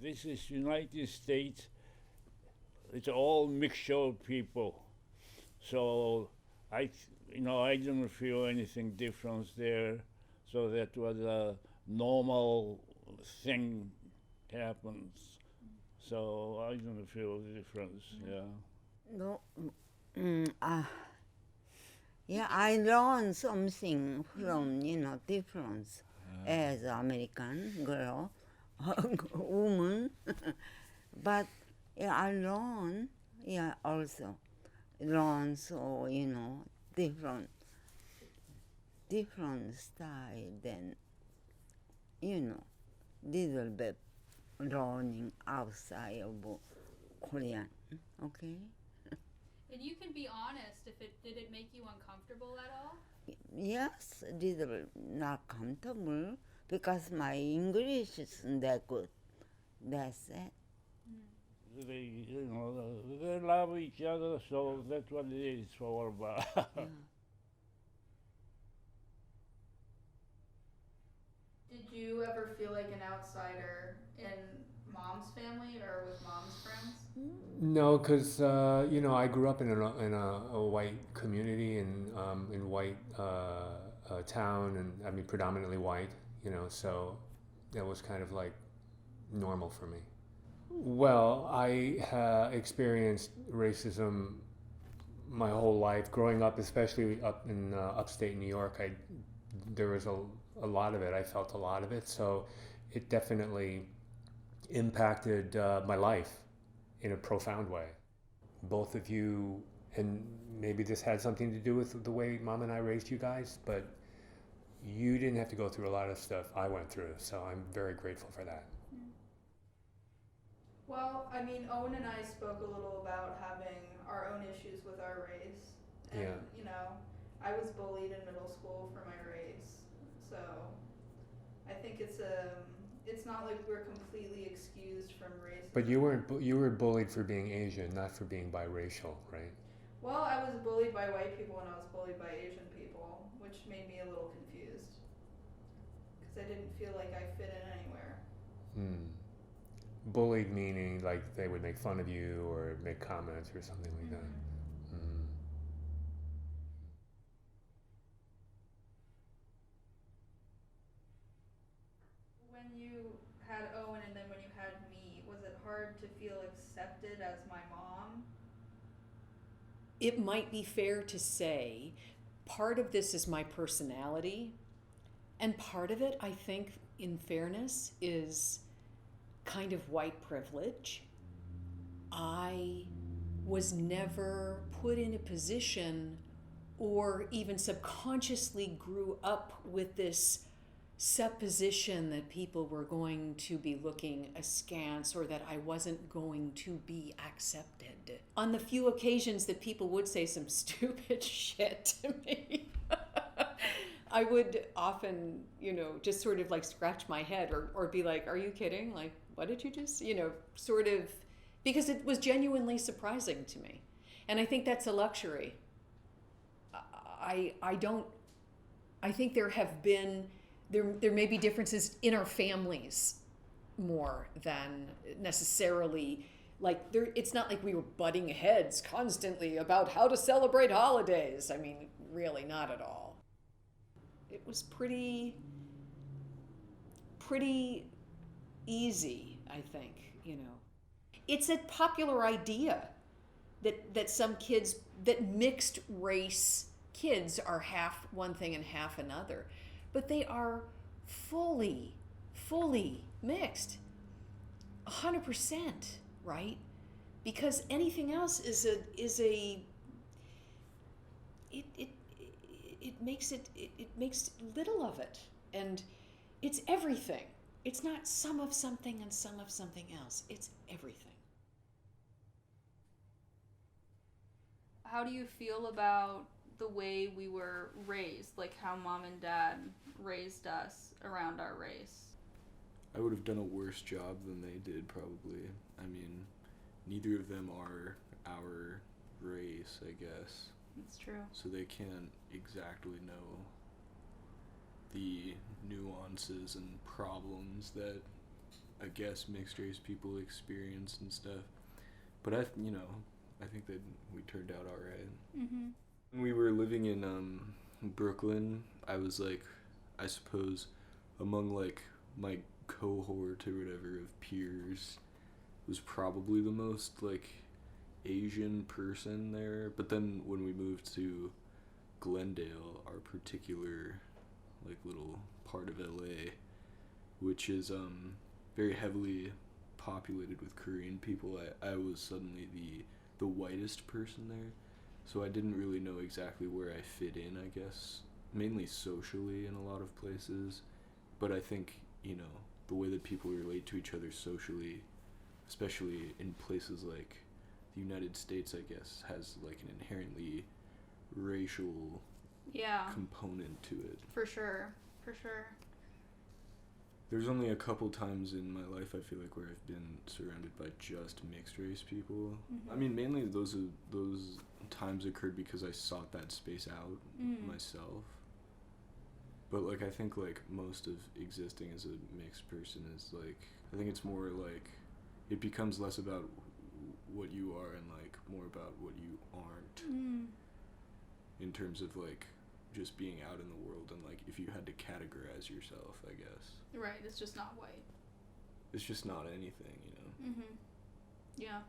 this is United States. It's all mixture of people. So I, I didn't feel anything different there. So that was a normal thing happens. So I didn't feel the difference. Yeah. No, mm, uh, yeah, I learned something from, difference as American girl, woman. But yeah, I learn, yeah, also learn so, different, different style than, you know, little bit learning outside of Korean, okay? And you can be honest if it did it make you uncomfortable at all? Yes, little not comfortable because my English isn't that good. That's it. They love each other, so that's what it is all about. Yeah. Did you ever feel like an outsider in mom's family or with mom's friends? No, because I grew up in a white community in white town, and I mean predominantly white. So that was kind of like normal for me. Well, I experienced racism my whole life growing up, especially up in upstate New York. There was a lot of it. I felt a lot of it, so it definitely impacted my life in a profound way. Both of you, and maybe this had something to do with the way mom and I raised you guys, but you didn't have to go through a lot of stuff I went through, so I'm very grateful for that. Well, I mean, Owen and I spoke a little about having our own issues with our race. And, Yeah. I was bullied in middle school for my race. So I think it's not like we're completely excused from racism. But you were bullied for being Asian, not for being biracial, right? Well, I was bullied by white people and I was bullied by Asian people, which made me a little confused. Because I didn't feel like I fit in anywhere. Hmm. Bullied meaning like they would make fun of you or make comments or something like that. Mm. When you had Owen and then when you had me, was it hard to feel accepted as my mom? It might be fair to say part of this is my personality, and part of it, I think, in fairness, is kind of white privilege. I was never put in a position or even subconsciously grew up with this supposition that people were going to be looking askance or that I wasn't going to be accepted. On the few occasions that people would say some stupid shit to me, I would often, just sort of like scratch my head or be like, are you kidding? Like, what did you just, sort of, because it was genuinely surprising to me. And I think that's a luxury. I think there may be differences in our families more than necessarily it's not like we were butting heads constantly about how to celebrate holidays. I mean, really not at all. It was pretty easy, I think, It's a popular idea that some kids, that mixed race kids are half one thing and half another. But they are fully mixed. 100%, right? Because anything else it makes little of it, and it's everything. It's not some of something and some of something else. It's everything. How do you feel about the way we were raised, like how mom and dad raised us around our race? I would have done a worse job than they did, probably. I mean, neither of them are our race, I guess. That's true. So they can't exactly know the nuances and problems that I guess mixed race people experience and stuff. But I think that we turned out all right. Mm-hmm. When we were living in Brooklyn, I was like, I suppose, among like my cohort or whatever of peers, was probably the most like Asian person there. But then when we moved to Glendale, our particular like little part of LA, which is very heavily populated with Korean people, I was suddenly the whitest person there. So I didn't really know exactly where I fit in, I guess. Mainly socially in a lot of places. But I think, the way that people relate to each other socially, especially in places like the United States, I guess, has like an inherently racial component to it. For sure. There's only a couple times in my life I feel like where I've been surrounded by just mixed race people. Mm-hmm. I mean, mainly those times occurred because I sought that space out myself. But like I think like most of existing as a mixed person is like, I think it's more like it becomes less about what you are and like more about what you aren't. In terms of like just being out in the world, and like if you had to categorize yourself, I guess. Right, it's just not white. It's just not anything, Mm-hmm. Yeah.